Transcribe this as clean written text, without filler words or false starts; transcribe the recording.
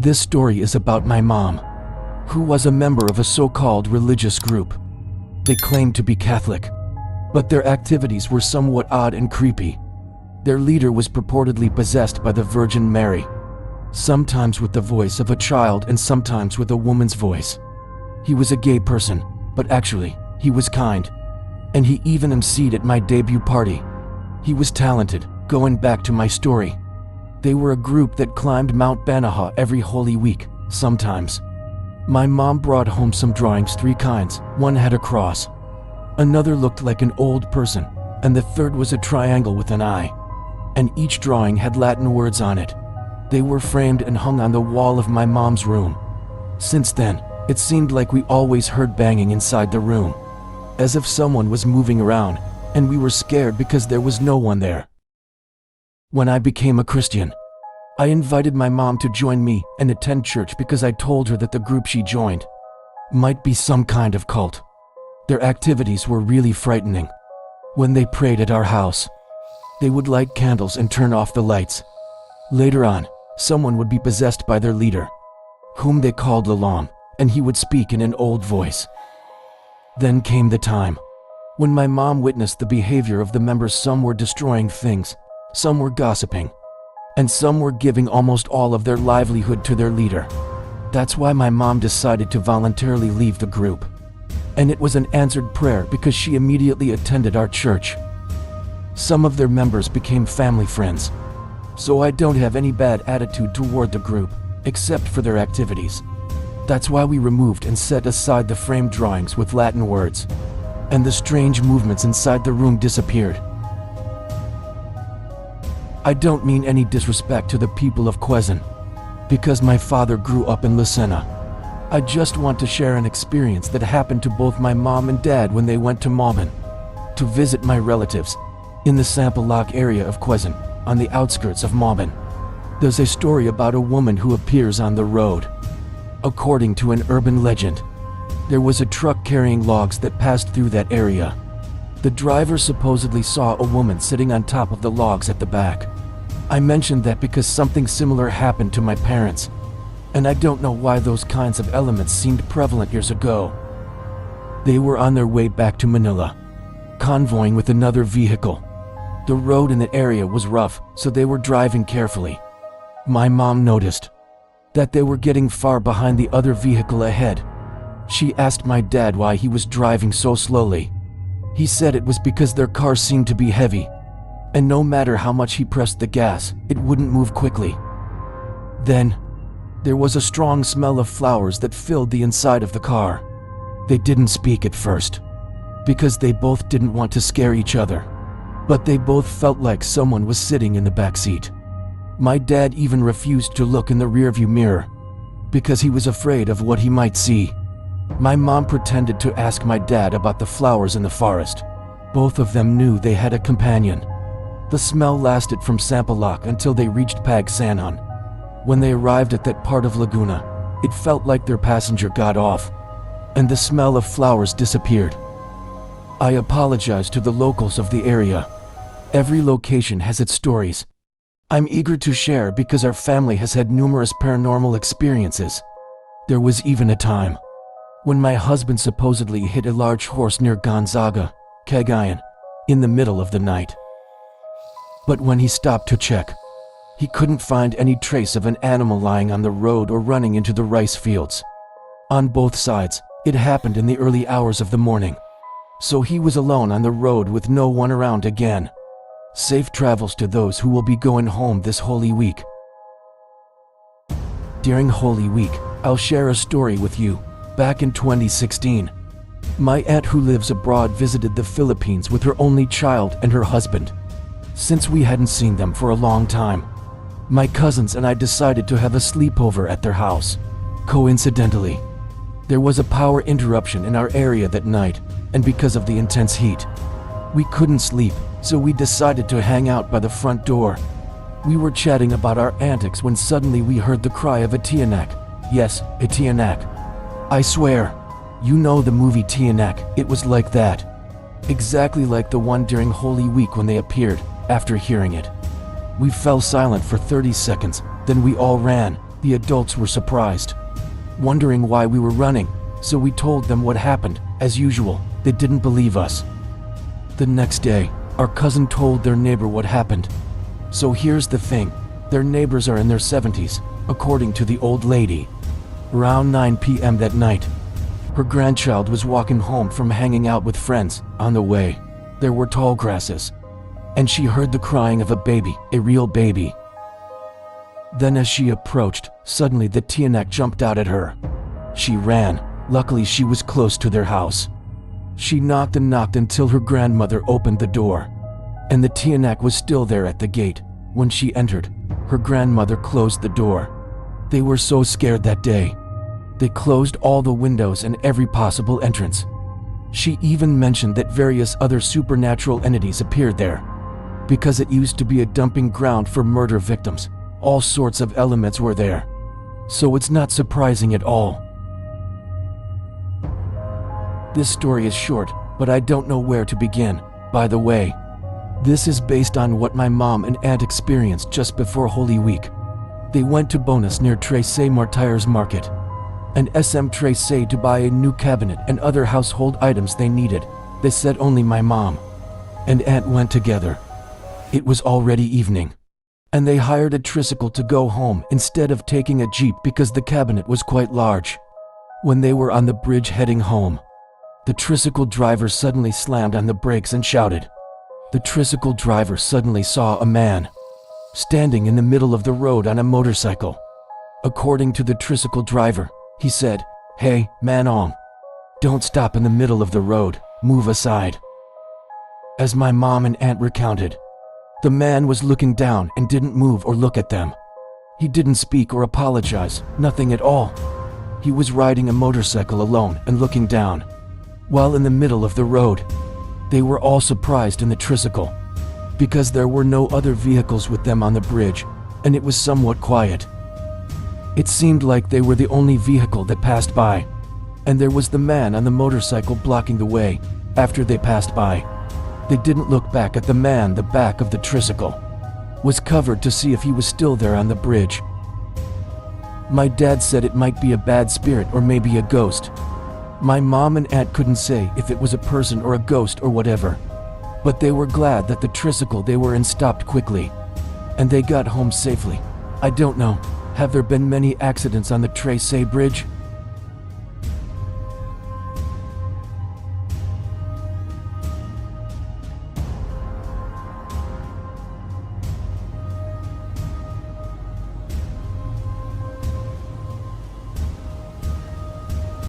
This story is about my mom, who was a member of a so-called religious group. They claimed to be Catholic, but their activities were somewhat odd and creepy. Their leader was purportedly possessed by the Virgin Mary, sometimes with the voice of a child and sometimes with a woman's voice. He was a gay person, but actually, he was kind. And he even emceed at my debut party. He was talented. Going back to my story, they were a group that climbed Mount Banahaw every Holy Week, sometimes. My mom brought home some drawings, 3 kinds. One had a cross, another looked like an old person, and the third was a triangle with an eye. And each drawing had Latin words on it. They were framed and hung on the wall of my mom's room. Since then, it seemed like we always heard banging inside the room, as if someone was moving around, and we were scared because there was no one there. When I became a Christian, I invited my mom to join me and attend church because I told her that the group she joined might be some kind of cult. Their activities were really frightening. When they prayed at our house, they would light candles and turn off the lights. Later on, someone would be possessed by their leader, whom they called Lalam, and he would speak in an old voice. Then came the time when my mom witnessed the behavior of the members. Some were destroying things, some were gossiping, and some were giving almost all of their livelihood to their leader. That's why my mom decided to voluntarily leave the group. And it was an answered prayer because she immediately attended our church. Some of their members became family friends, so I don't have any bad attitude toward the group, except for their activities. That's why we removed and set aside the framed drawings with Latin words, and the strange movements inside the room disappeared. I don't mean any disrespect to the people of Quezon, because my father grew up in Lucena. I just want to share an experience that happened to both my mom and dad when they went to Malban to visit my relatives in the Sampaloc area of Quezon, on the outskirts of Malban. There's a story about a woman who appears on the road. According to an urban legend, there was a truck carrying logs that passed through that area. The driver supposedly saw a woman sitting on top of the logs at the back. I mentioned that because something similar happened to my parents, and I don't know why those kinds of elements seemed prevalent years ago. They were on their way back to Manila, convoying with another vehicle. The road in the area was rough, so they were driving carefully. My mom noticed that they were getting far behind the other vehicle ahead. She asked my dad why he was driving so slowly. He said it was because their car seemed to be heavy, and no matter how much he pressed the gas, it wouldn't move quickly. Then, there was a strong smell of flowers that filled the inside of the car. They didn't speak at first, because they both didn't want to scare each other, but they both felt like someone was sitting in the back seat. My dad even refused to look in the rearview mirror, because he was afraid of what he might see. My mom pretended to ask my dad about the flowers in the forest. Both of them knew they had a companion. The smell lasted from Sampaloc until they reached Pagsanan. When they arrived at that part of Laguna, it felt like their passenger got off, and the smell of flowers disappeared. I apologized to the locals of the area. Every location has its stories. I'm eager to share because our family has had numerous paranormal experiences. There was even a time when my husband supposedly hit a large horse near Gonzaga, Cagayan, in the middle of the night. But when he stopped to check, he couldn't find any trace of an animal lying on the road or running into the rice fields. On both sides, it happened in the early hours of the morning, so he was alone on the road with no one around again. Safe travels to those who will be going home this Holy Week. During Holy Week, I'll share a story with you. Back in 2016, my aunt who lives abroad visited the Philippines with her only child and her husband. Since we hadn't seen them for a long time, my cousins and I decided to have a sleepover at their house. Coincidentally, there was a power interruption in our area that night, and because of the intense heat, we couldn't sleep, so we decided to hang out by the front door. We were chatting about our antics when suddenly we heard the cry of a Tiyanak. Yes, a Tiyanak. I swear, you know the movie Tiyanak, it was like that. Exactly like the one during Holy Week when they appeared. After hearing it, we fell silent for 30 seconds, then we all ran, The adults were surprised, wondering why we were running, so we told them what happened. As usual, they didn't believe us. The next day, our cousin told their neighbor what happened. So here's the thing, their neighbors are in their 70s, according to the old lady. Around 9 p.m. that night, her grandchild was walking home from hanging out with friends. On the way, there were tall grasses, and she heard the crying of a baby, a real baby. Then as she approached, suddenly the Tianak jumped out at her. She ran. Luckily she was close to their house. She knocked and knocked until her grandmother opened the door, and the Tianak was still there at the gate. When she entered, her grandmother closed the door. They were so scared that day. They closed all the windows and every possible entrance. She even mentioned that various other supernatural entities appeared there, because it used to be a dumping ground for murder victims. All sorts of elements were there, so it's not surprising at all. This story is short, but I don't know where to begin. By the way, this is based on what my mom and aunt experienced just before Holy Week. They went to Bonus near Tracé Martyrs Market and SM Tracé to buy a new cabinet and other household items they needed. They said only my mom and aunt went together. It was already evening, and they hired a tricycle to go home instead of taking a jeep because the cabinet was quite large. When they were on the bridge heading home, the tricycle driver suddenly slammed on the brakes and shouted. The tricycle driver suddenly saw a man standing in the middle of the road on a motorcycle. According to the tricycle driver, he said, "Hey, man, don't stop in the middle of the road, move aside." As my mom and aunt recounted, the man was looking down and didn't move or look at them. He didn't speak or apologize, nothing at all. He was riding a motorcycle alone and looking down, while in the middle of the road. They were all surprised in the tricycle, because there were no other vehicles with them on the bridge, and it was somewhat quiet. It seemed like they were the only vehicle that passed by, and there was the man on the motorcycle blocking the way. After they passed by, they didn't look back at the man. The back of the tricycle was covered to see if he was still there on the bridge. My dad said it might be a bad spirit or maybe a ghost. My mom and aunt couldn't say if it was a person or a ghost or whatever, but they were glad that the tricycle they were in stopped quickly, and they got home safely. I don't know, have there been many accidents on the Tracé Bridge?